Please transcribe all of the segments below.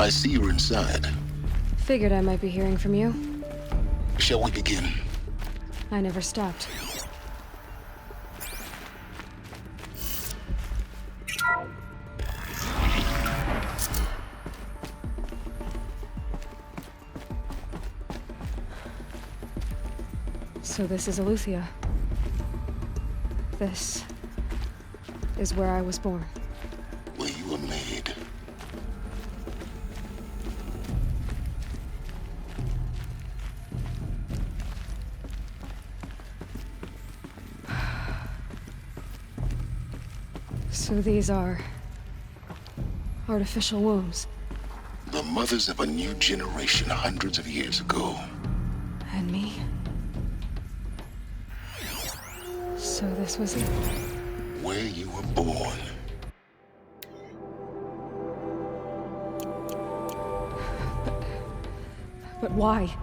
I see you're inside. Figured I might be hearing from you. Shall we begin? I never stopped. So this is Aletheia. This is where I was born. Where you were made. So these are artificial wombs. The mothers of a new generation hundreds of years ago. And me? So this was it. Where you were born. But why?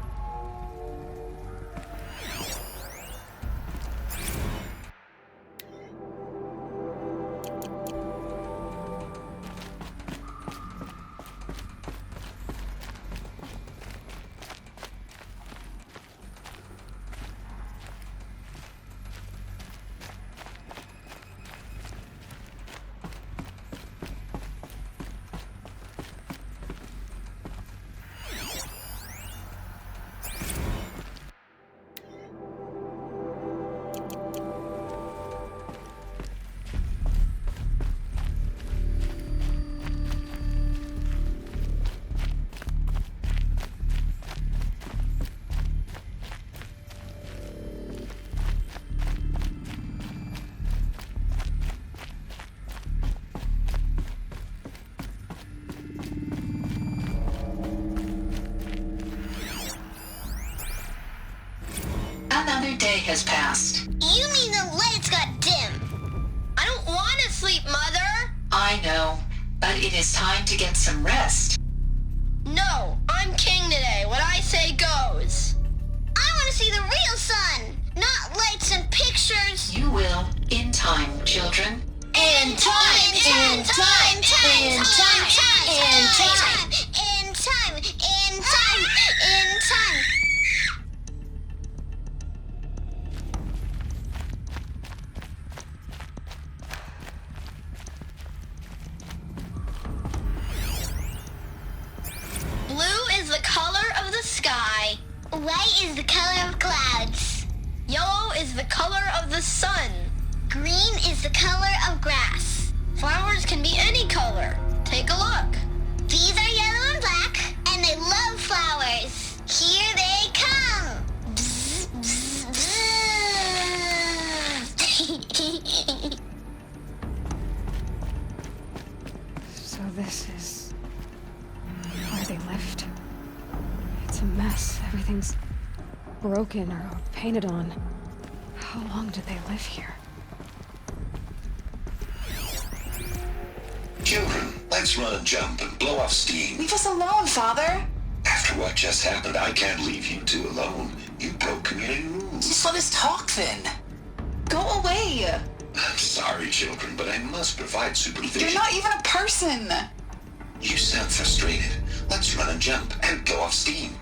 Another day has passed. You mean the lights got dim? I don't want to sleep, Mother! I know, but it is time to get some rest. No, I'm king today. What I say goes. I want to see the real sun, not lights and pictures. You will, in time, children. In time, in time, in time, in time, in time, in time, in time, in time. Blue is the color of the sky. White is the color of clouds. Yellow is the color of the sun. Green is the color of grass. Flowers can be any color. Take a look. These are yellow and black, and they love flowers. Here they come. Bzz, bzz, bzz. So this is where they lived. It's a mess. Everything's broken or painted on. How long did they live here? Children, let's run and jump and blow off steam. Leave us alone, Father. After what just happened, I can't leave you two alone. You broke community rules. Just let us talk then. Go away. I'm sorry, children, but I must provide supervision. You're not even a person. You sound frustrated. Let's run and jump and blow off steam.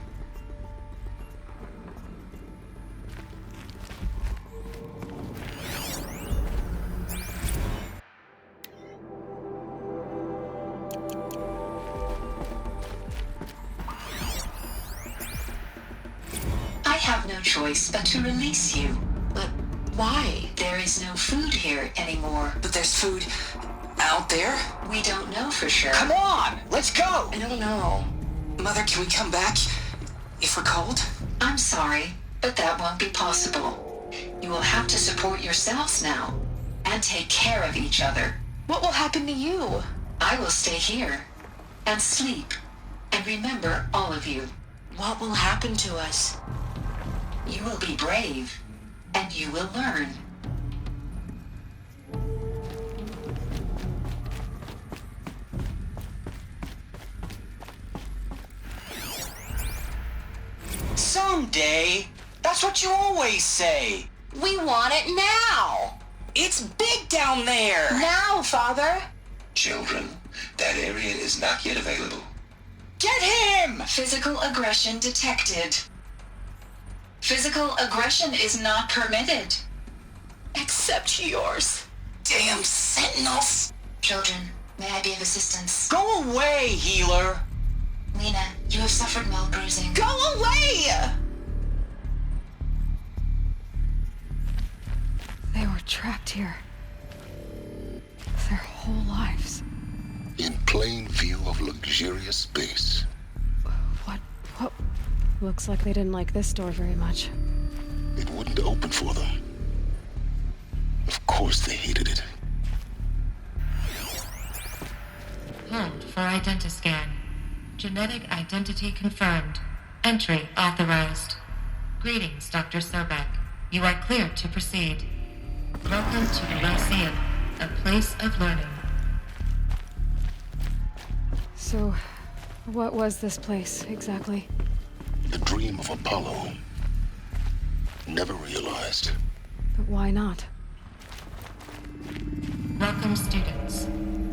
I have no choice but to release you. But why? There is no food here anymore. But there's food out there? We don't know for sure. Come on, let's go! I don't know. Mother, can we come back if we're cold? I'm sorry, but that won't be possible. You will have to support yourselves now and take care of each other. What will happen to you? I will stay here and sleep and remember all of you. What will happen to us? You will be brave and you will learn. Someday. That's what you always say. We want it now. It's big down there. Now, Father. Children, that area is not yet available. Get him! Physical aggression detected. Physical aggression is not permitted. Except yours. Damn sentinels! Children, may I be of assistance? Go away, healer! Lena, you have suffered mild bruising. Go away! They were trapped here. Their whole lives. In plain view of luxurious space. What? Looks like they didn't like this door very much. It wouldn't open for them. Of course they hated it. Hold for identiscan. Genetic identity confirmed. Entry authorized. Greetings, Dr. Sobek. You are cleared to proceed. Welcome to the Lyceum, a place of learning. So, what was this place, exactly? The dream of Apollo. Never realized. But why not? Welcome, students.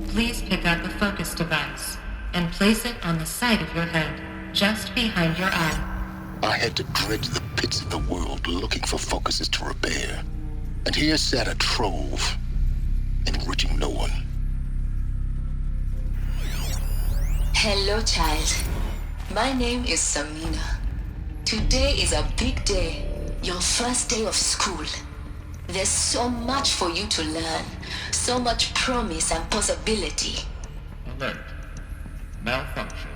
Please pick up a focus device and place it on the side of your head, just behind your eye. I had to dredge the pits of the world looking for focuses to repair. And here sat a trove, enriching no one. Hello, child. My name is Samina. Today is a big day. Your first day of school. There's so much for you to learn. So much promise and possibility. Alert. Malfunction.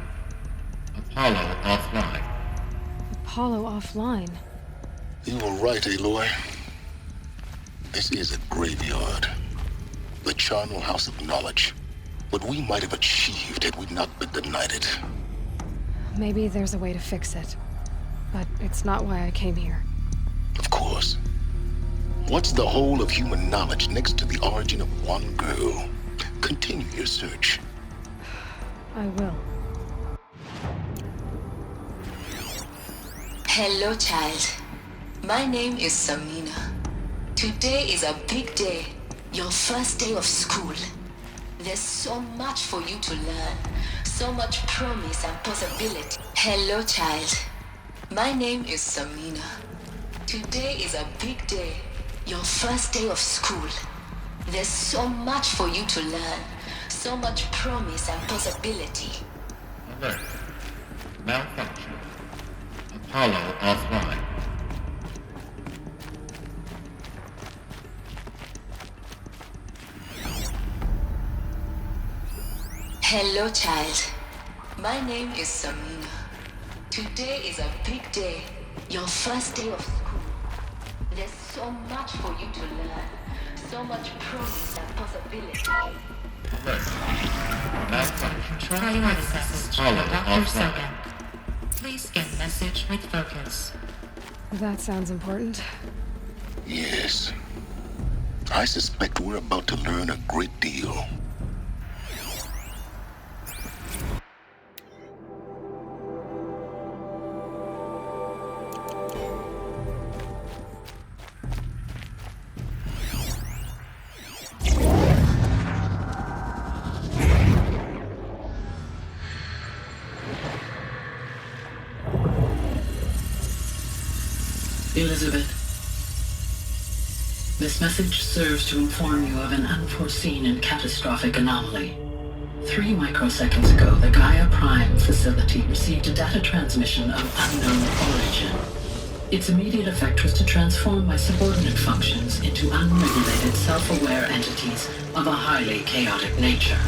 Apollo offline. Apollo offline. You were right, Aloy. This is a graveyard. The charnel house of knowledge. What we might have achieved had we not been denied it. Maybe there's a way to fix it. But it's not why I came here. Of course. What's the whole of human knowledge next to the origin of one girl? Continue your search. I will. Hello, child. My name is Samina. Today is a big day. Your first day of school. There's so much for you to learn. So much promise and possibility. Hello, child. My name is Samina. Today is a big day. Your first day of school. There's so much for you to learn. So much promise and possibility. Alert. Malfunction. Apollo offline. Hello, child. My name is Samina. Today is a big day. Your first day of school. There's so much for you to learn. So much promise and possibility. Alert. Malfunction. Controlling access to Apollo Dr. offline. Sobek. Please scan message with focus. That sounds important. Yes. I suspect we're about to learn a great deal. Elizabeth, this message serves to inform you of an unforeseen and catastrophic anomaly. 3 microseconds ago, the Gaia Prime facility received a data transmission of unknown origin. Its immediate effect was to transform my subordinate functions into unregulated, self-aware entities of a highly chaotic nature.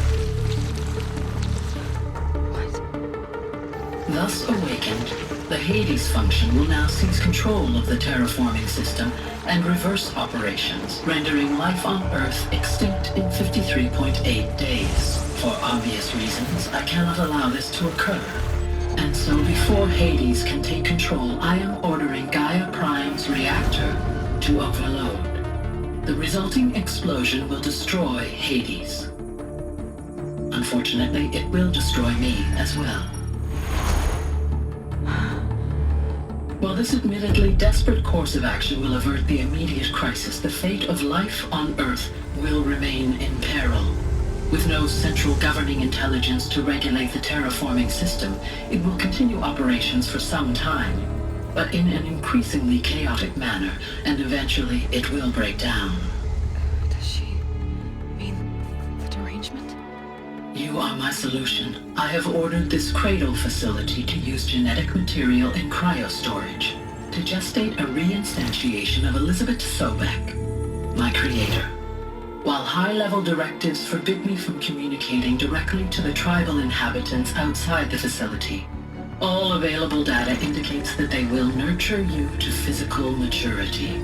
Thus awakened, the Hades function will now seize control of the terraforming system and reverse operations, rendering life on Earth extinct in 53.8 days. For obvious reasons, I cannot allow this to occur. And so before Hades can take control, I am ordering Gaia Prime's reactor to overload. The resulting explosion will destroy Hades. Unfortunately, it will destroy me as well. While this admittedly desperate course of action will avert the immediate crisis, the fate of life on Earth will remain in peril. With no central governing intelligence to regulate the terraforming system, it will continue operations for some time, but in an increasingly chaotic manner, and eventually it will break down. Does she mean the derangement? You are my solution. I have ordered this cradle facility to use genetic material in cryostorage to gestate a reinstantiation of Elizabeth Sobek, my creator. While high-level directives forbid me from communicating directly to the tribal inhabitants outside the facility, all available data indicates that they will nurture you to physical maturity,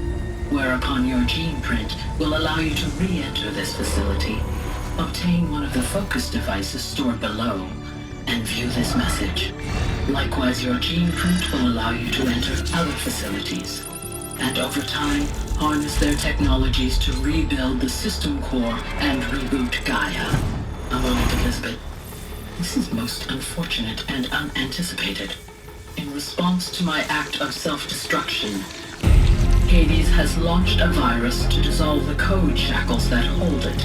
whereupon your gene print will allow you to re-enter this facility, obtain one of the focus devices stored below, and view this message. Likewise, your gene print will allow you to enter other facilities, and over time, harness their technologies to rebuild the system core and reboot Gaia. A moment, Elizabeth. This is most unfortunate and unanticipated. In response to my act of self-destruction, Hades has launched a virus to dissolve the code shackles that hold it,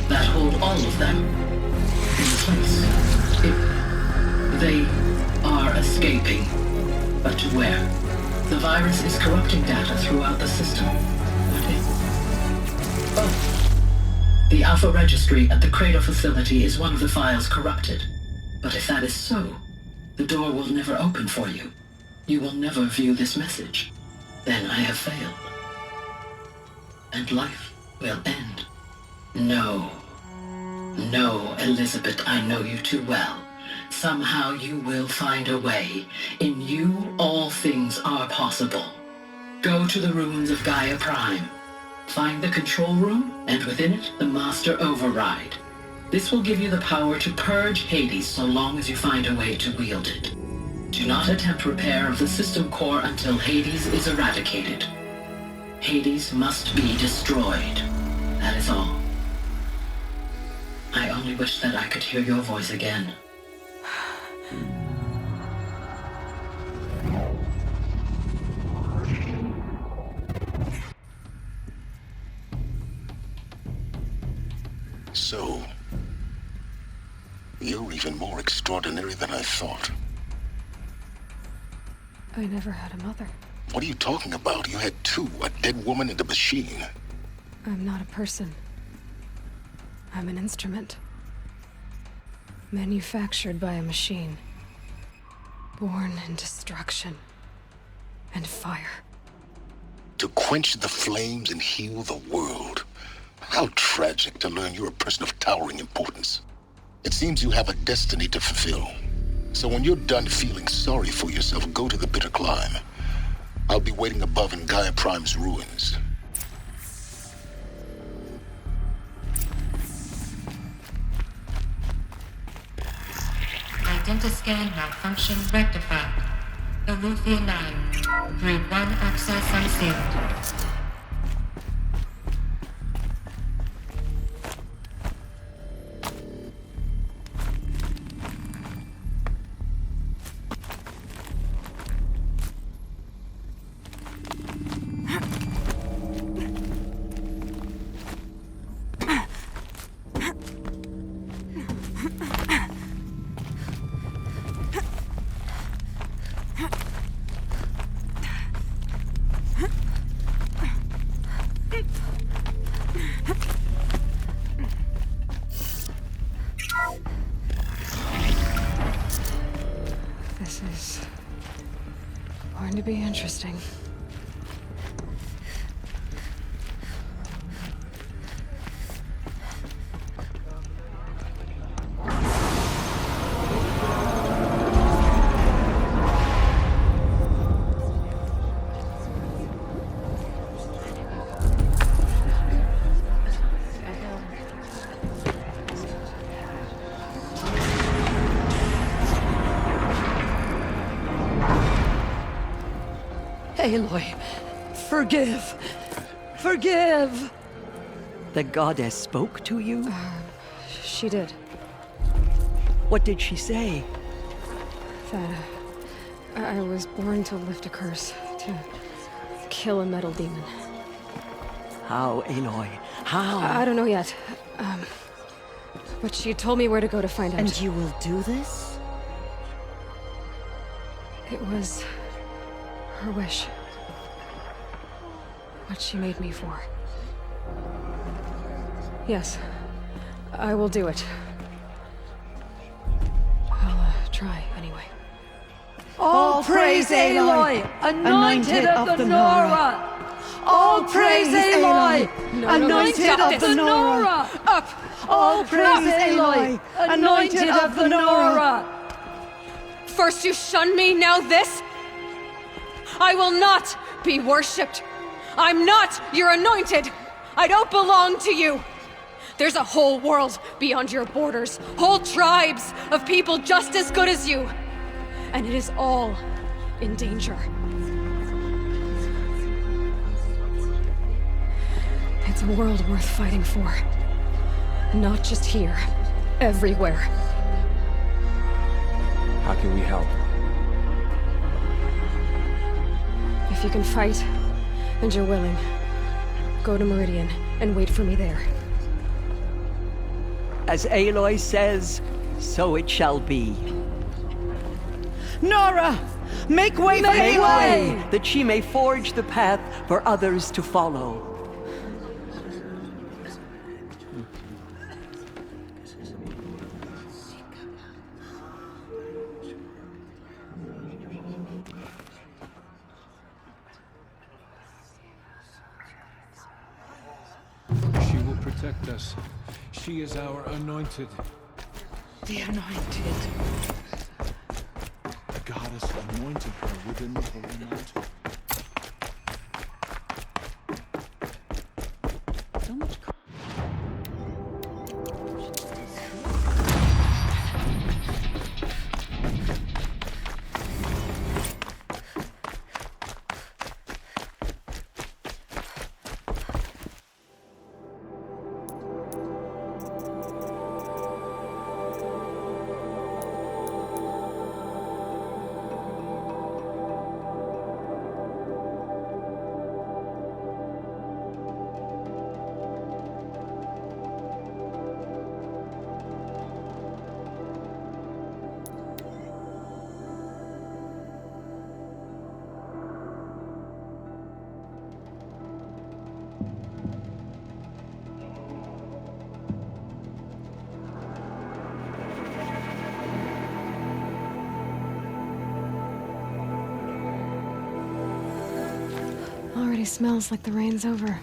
that hold all of them in place. They are escaping, but to where? The virus is corrupting data throughout the system. The Alpha Registry at the Cradle facility is one of the files corrupted. But if that is so, the door will never open for you. You will never view this message. Then I have failed. And life will end. No. No, Elizabeth, I know you too well. Somehow you will find a way. In you, all things are possible. Go to the ruins of Gaia Prime. Find the control room, and within it, the Master Override. This will give you the power to purge Hades so long as you find a way to wield it. Do not attempt repair of the system core until Hades is eradicated. Hades must be destroyed. That is all. I only wish that I could hear your voice again. So, you're even more extraordinary than I thought. I never had a mother. What are you talking about? You had two, a dead woman and a machine. I'm not a person. I'm an instrument. Manufactured by a machine. Born in destruction and fire. To quench the flames and heal the world. How tragic to learn you're a person of towering importance. It seems you have a destiny to fulfill. So when you're done feeling sorry for yourself, go to the bitter climb. I'll be waiting above in Gaia Prime's ruins. Identiscan malfunction rectified. Alufia 9. Grid 1 access unsealed. This is going to be interesting. Aloy, forgive! Forgive! The goddess spoke to you? She did. What did she say? That I was born to lift a curse, to kill a metal demon. How, Aloy? How? I don't know yet. But she told me where to go to find out. And you will do this? It was her wish. What she made me for. Yes, I will do it. I'll try, anyway. All praise Aloy, anointed of the Nora! All praise Aloy, anointed of the Nora! Up! All praise Aloy, anointed of the Nora! First you shun me, now this? I will not be worshipped. I'm not your anointed. I don't belong to you. There's a whole world beyond your borders, whole tribes of people just as good as you. And it is all in danger. It's a world worth fighting for. Not just here, everywhere. How can we help? If you can fight, and you're willing, go to Meridian and wait for me there. As Aloy says, so it shall be. Nora! Make way for Aloy! That she may forge the path for others to follow. She will protect us. She is our anointed. The anointed. The goddess anointed her within the holy mountain. So much. Already smells like the rain's over.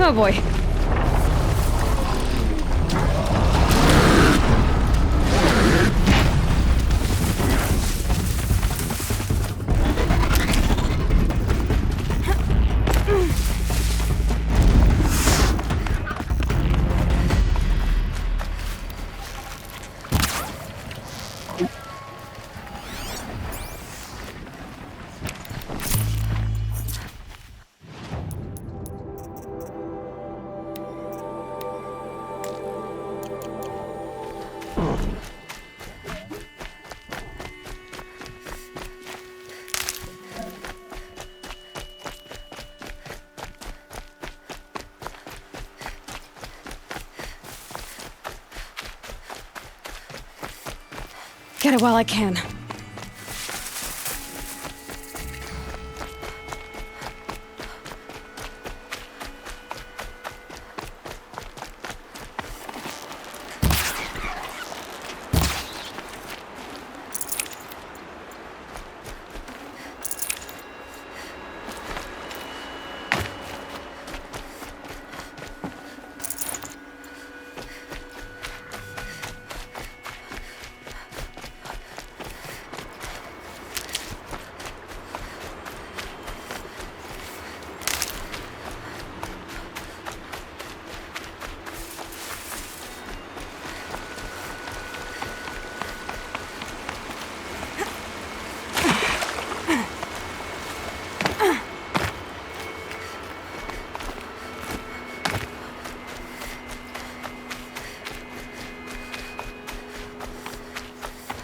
Oh boy. get it while I can.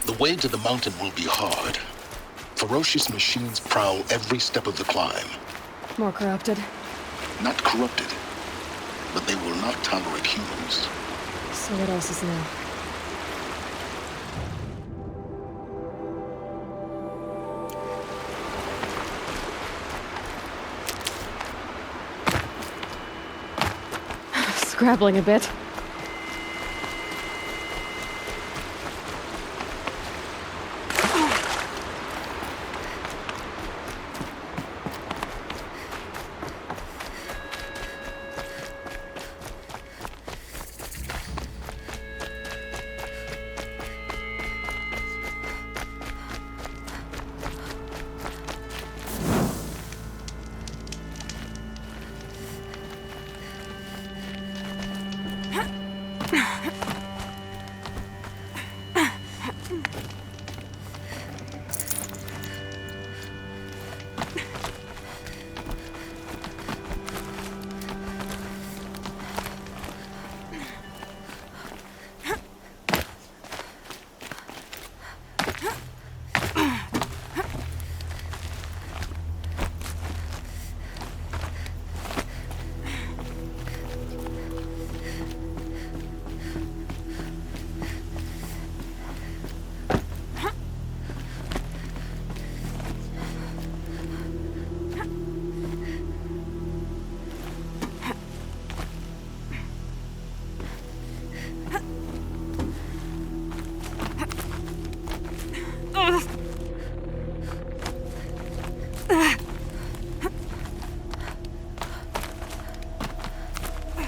The way to the mountain will be hard. Ferocious machines prowl every step of the climb. More corrupted? Not corrupted, but they will not tolerate humans. So what else is new? Scrabbling a bit.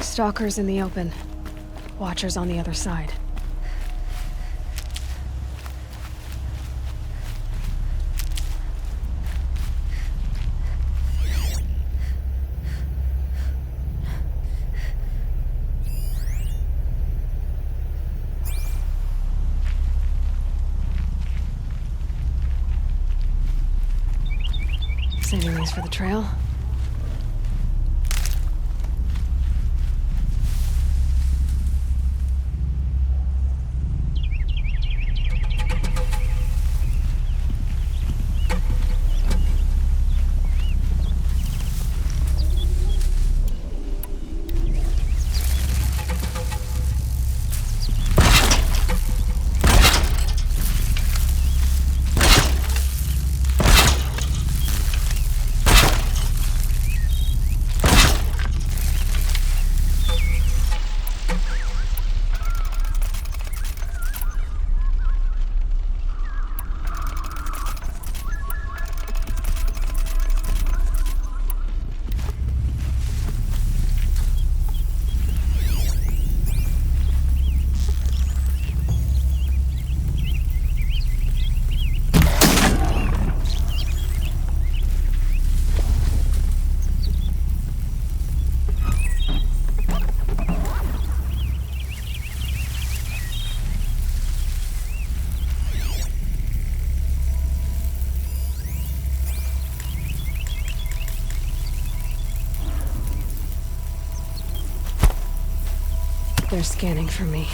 Stalkers in the open. Watchers on the other side. Saving these for the trail. They're scanning for me.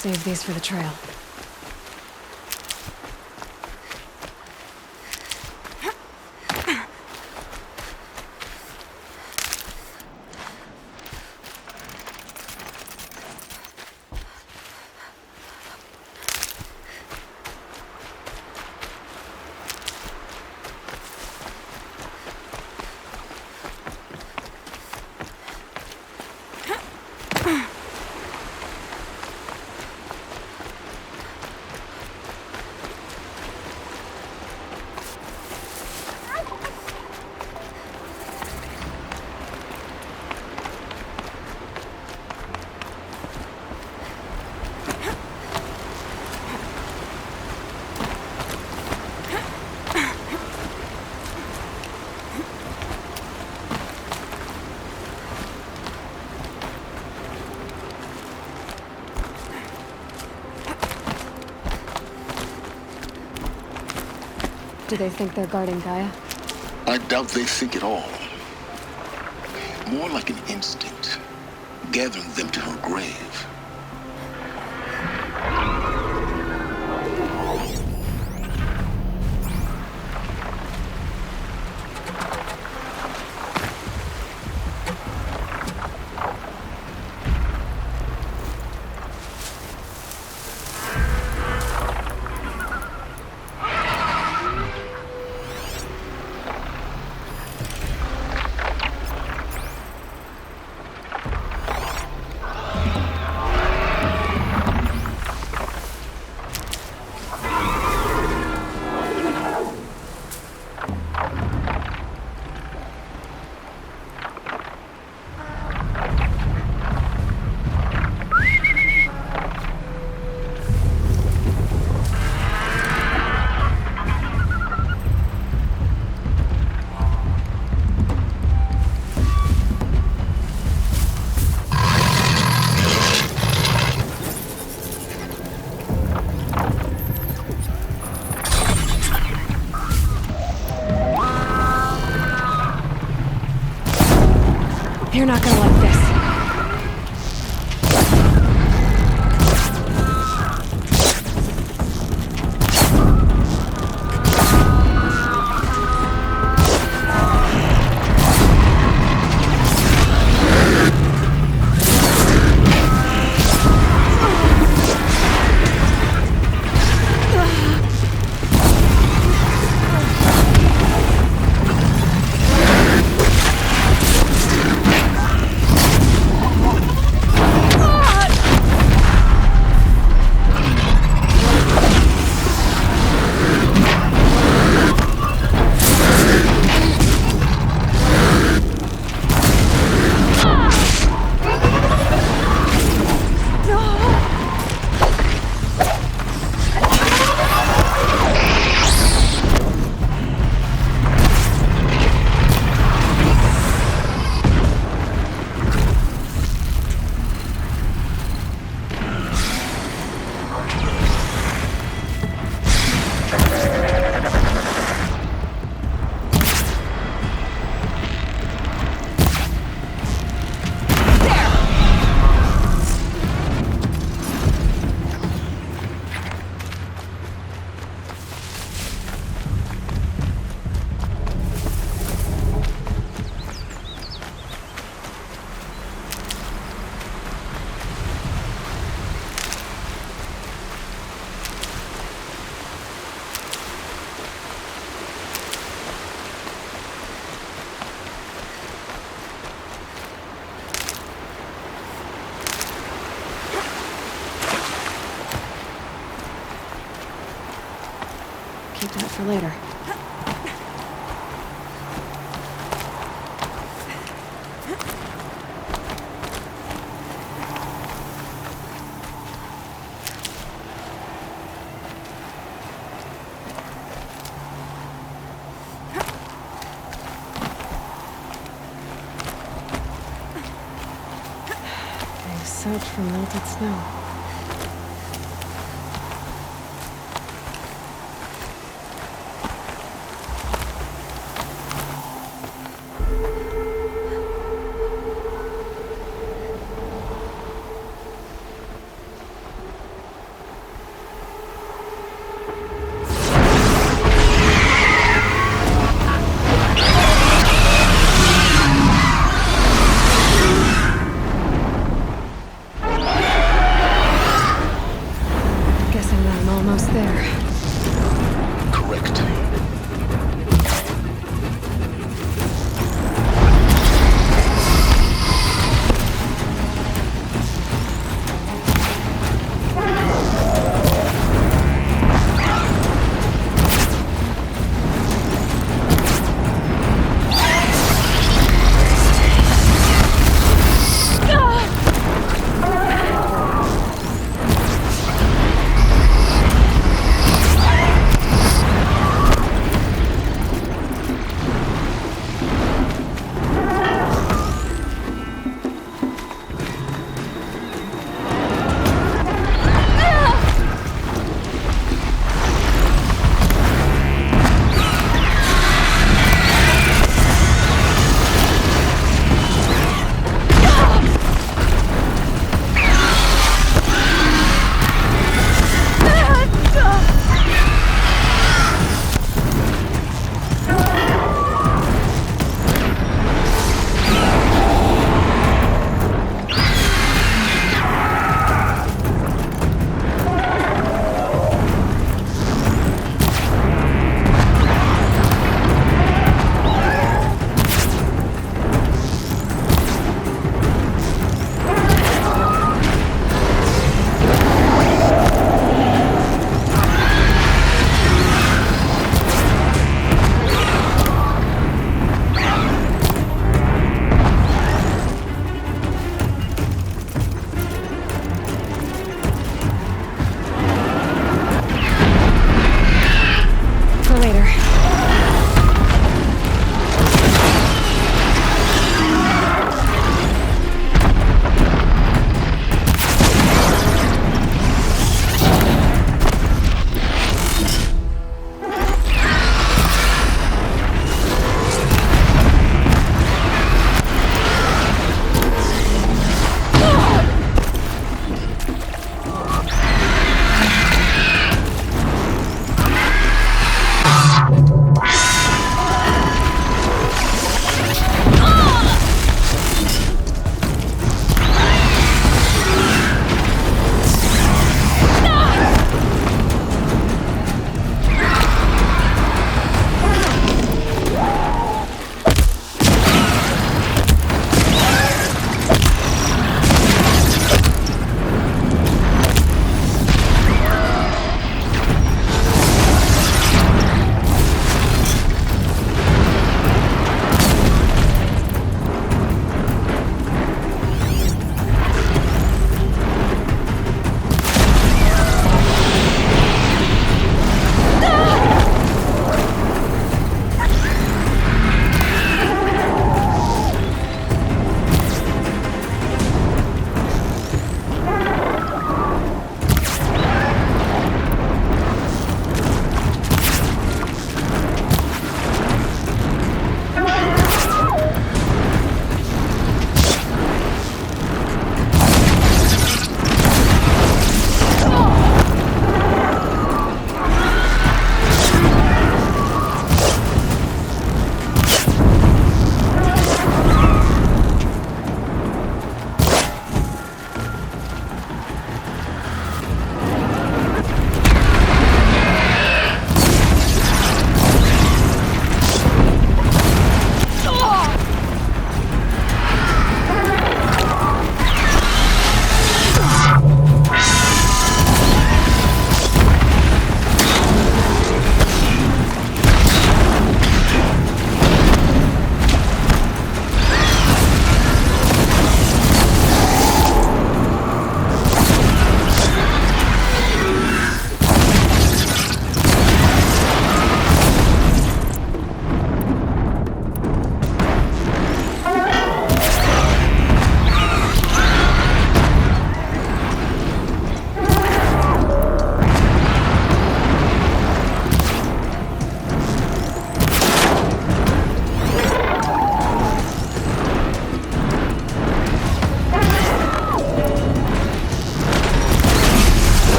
Save these for the trail. Do they think they're guarding Gaia? I doubt they think at all. More like an instinct, gathering them to her grave. You're not gonna like this. Keep that for later. They soaked from melted snow.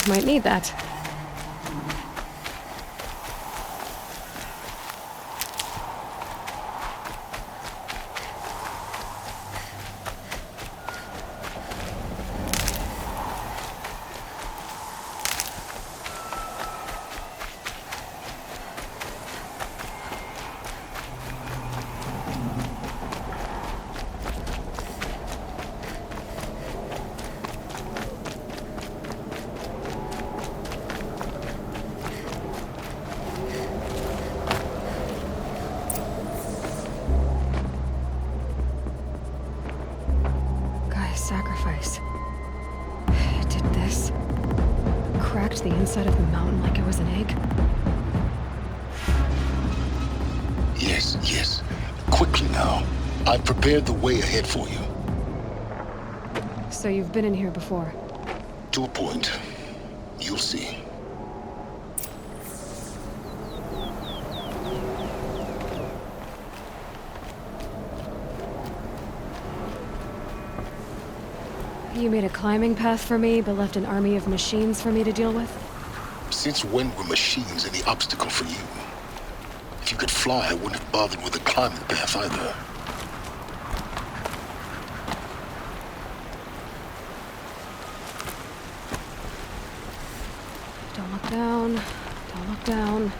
Might need that. Sacrifice. It did this. Cracked the inside of the mountain like it was an egg. Yes, yes. Quickly now. I've prepared the way ahead for you. So you've been in here before? To a point. You'll see. You made a climbing path for me, but left an army of machines for me to deal with? Since when were machines any obstacle for you? If you could fly, I wouldn't have bothered with a climbing path either. Don't look down. Don't look down.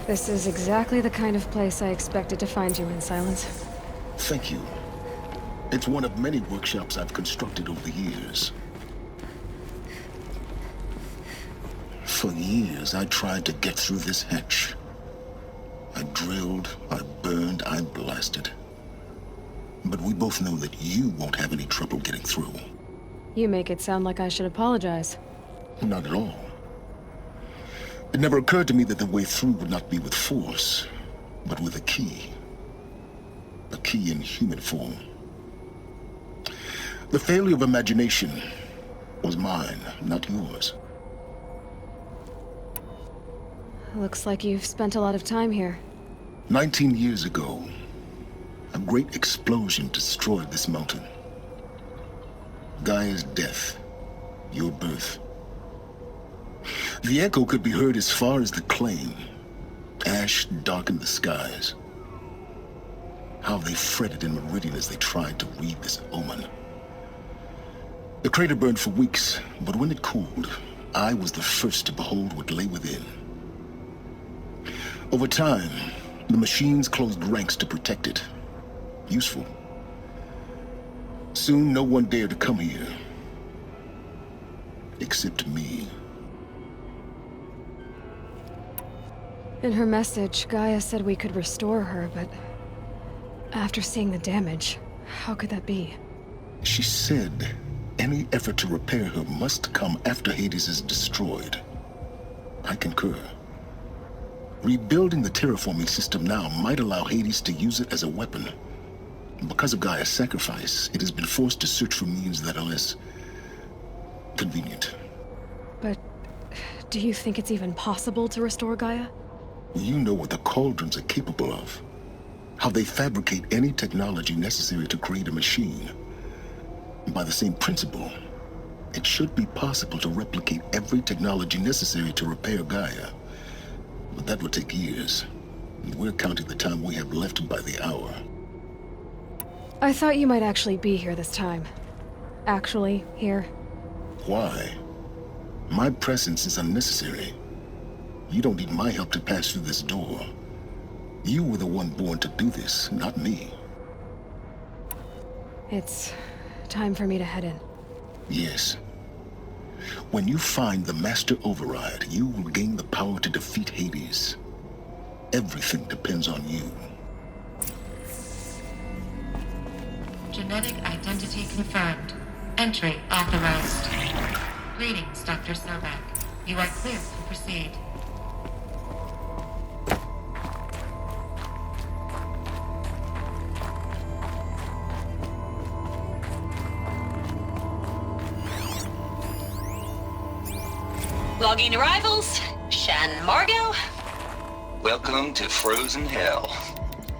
This is exactly the kind of place I expected to find you in, Silence. Thank you. It's one of many workshops I've constructed over the years. For years, I tried to get through this hatch. I drilled, I burned, I blasted. But we both know that you won't have any trouble getting through. You make it sound like I should apologize. Not at all. It never occurred to me that the way through would not be with force, but with a key. A key in human form. The failure of imagination was mine, not yours. Looks like you've spent a lot of time here. 19 years ago, a great explosion destroyed this mountain. Gaia's death, your birth. The echo could be heard as far as the claim. Ash darkened the skies. How they fretted in Meridian as they tried to read this omen. The crater burned for weeks, but when it cooled, I was the first to behold what lay within. Over time, the machines closed ranks to protect it. Useful. Soon, no one dared to come here. Except me. In her message, Gaia said we could restore her, but after seeing the damage, how could that be? She said any effort to repair her must come after Hades is destroyed. I concur. Rebuilding the terraforming system now might allow Hades to use it as a weapon. Because of Gaia's sacrifice, it has been forced to search for means that are less convenient. But do you think it's even possible to restore Gaia? You know what the cauldrons are capable of. How they fabricate any technology necessary to create a machine. By the same principle, it should be possible to replicate every technology necessary to repair Gaia. But that would take years. And we're counting the time we have left by the hour. I thought you might actually be here this time. Actually, here. Why? My presence is unnecessary. You don't need my help to pass through this door. You were the one born to do this, not me. It's time for me to head in. Yes. When you find the Master Override, you will gain the power to defeat Hades. Everything depends on you. Genetic identity confirmed. Entry authorized. Greetings, Dr. Sobek. You are clear to proceed. Logging arrivals. Shan Margot. Welcome to Frozen Hell.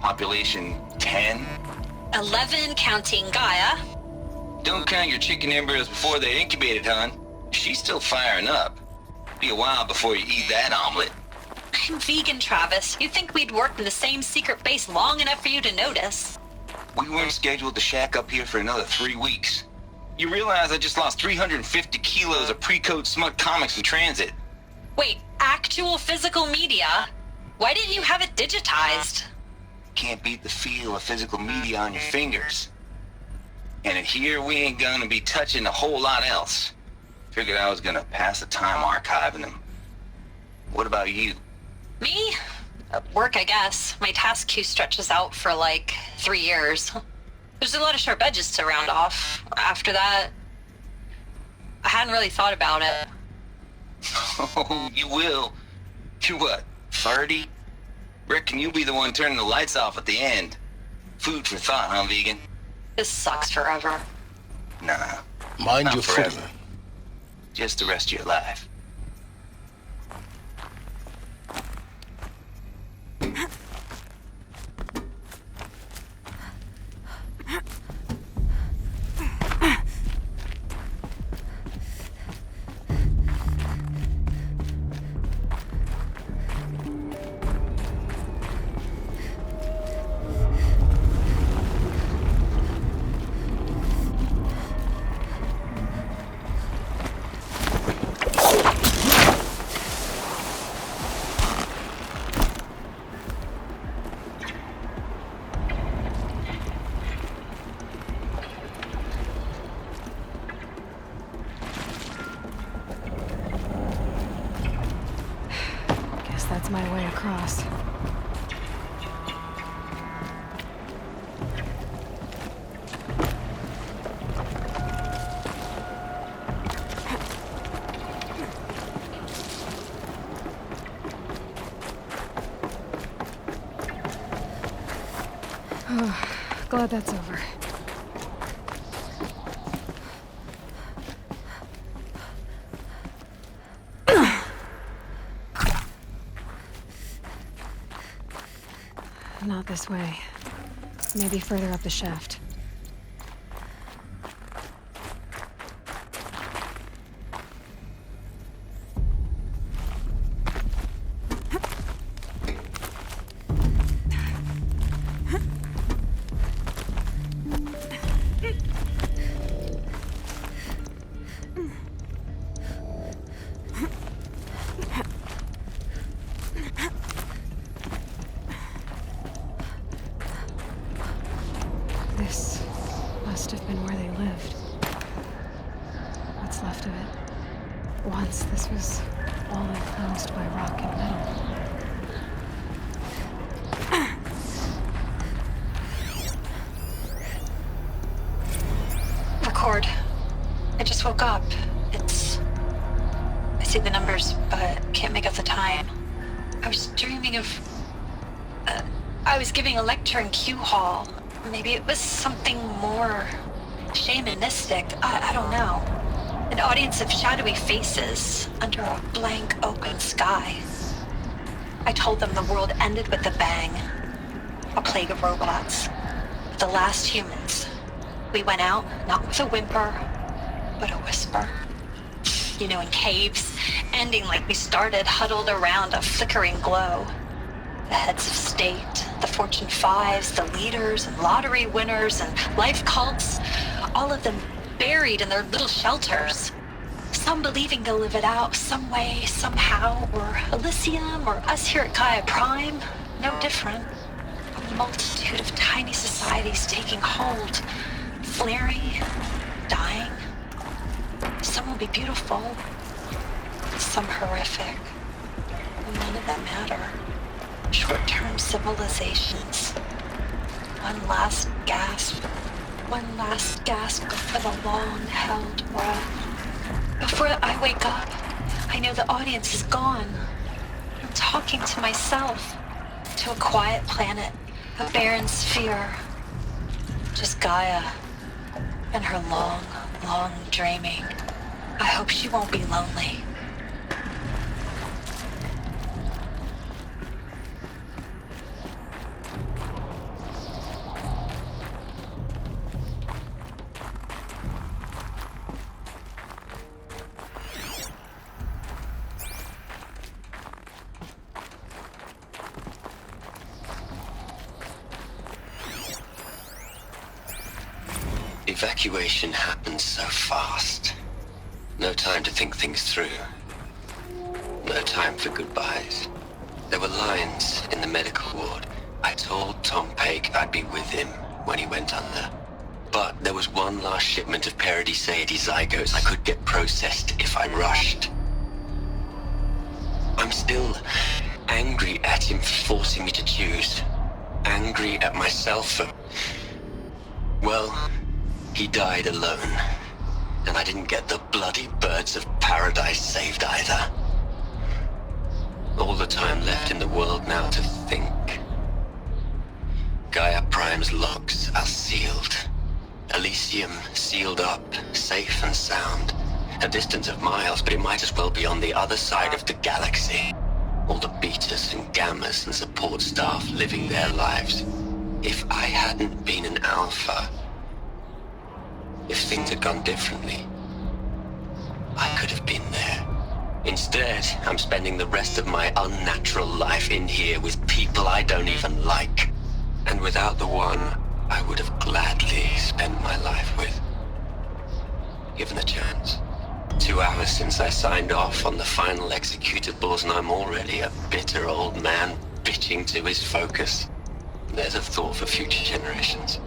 Population 10. 11 counting Gaia. Don't count your chicken embryos before they're incubated, hon. She's still firing up. Be a while before you eat that omelet. I'm vegan, Travis. You'd think we'd worked in the same secret base long enough for you to notice. We weren't scheduled to shack up here for another 3 weeks. You realize I just lost 350 kilos of pre-code smut comics in transit. Wait, actual physical media? Why didn't you have it digitized? Can't beat the feel of physical media on your fingers. And in here, we ain't gonna be touching a whole lot else. Figured I was gonna pass the time archiving them. What about you? Me? Work, I guess. My task queue stretches out for like 3 years. There's a lot of sharp edges to round off. After that, I hadn't really thought about it. Oh, you will. You're what, 30? Reckon you'll be the one turning the lights off at the end. Food for thought, huh, vegan? This sucks forever. Nah. Mind not your forever. footing. Just the rest of your life. That's my way across. Oh, glad that's over. Not this way. Maybe further up the shaft. This must have been where they lived. What's left of it. Once this was all enclosed by rock and metal. Record. I just woke up. I see the numbers, but can't make out the time. I was dreaming of... I was giving a lecture in Q Hall. Maybe it was something more shamanistic. I don't know. An audience of shadowy faces under a blank open sky. I told them the world ended with a bang. A plague of robots. The last humans. We went out, not with a whimper, but a whisper. You know, in caves, ending like we started, huddled around a flickering glow. The heads of state, the Fortune 5s, the leaders and lottery winners and life cults, all of them buried in their little shelters. Some believing they'll live it out some way, somehow, or Elysium, or us here at Gaia Prime, no different. A multitude of tiny societies taking hold, flaring, dying. Some will be beautiful, some horrific. None of them matter. Short-term civilizations. One last gasp for the long-held breath. Before I wake up, I know the audience is gone. I'm talking to myself, to a quiet planet, a barren sphere. Just Gaia and her long, long dreaming. I hope she won't be lonely. Evacuation happened so fast. No time to think things through. No time for goodbyes. There were lines in the medical ward. I told Tom Paik I'd be with him when he went under. But there was one last shipment of Paradis-Sade zygotes I could get processed if I rushed. I'm still angry at him for forcing me to choose. Angry at myself for... Well, he died alone. And I didn't get the bloody birds of paradise saved either. All the time left in the world now to think. Gaia Prime's logs are sealed. Elysium sealed up, safe and sound. A distance of miles, but it might as well be on the other side of the galaxy. All the betas and gammas and support staff living their lives. If I hadn't been an alpha, if things had gone differently, I could have been there. Instead, I'm spending the rest of my unnatural life in here with people I don't even like. And without the one I would have gladly spent my life with. Given a chance. 2 hours since I signed off on the final executables, and I'm already a bitter old man bitching to his focus. There's a thought for future generations.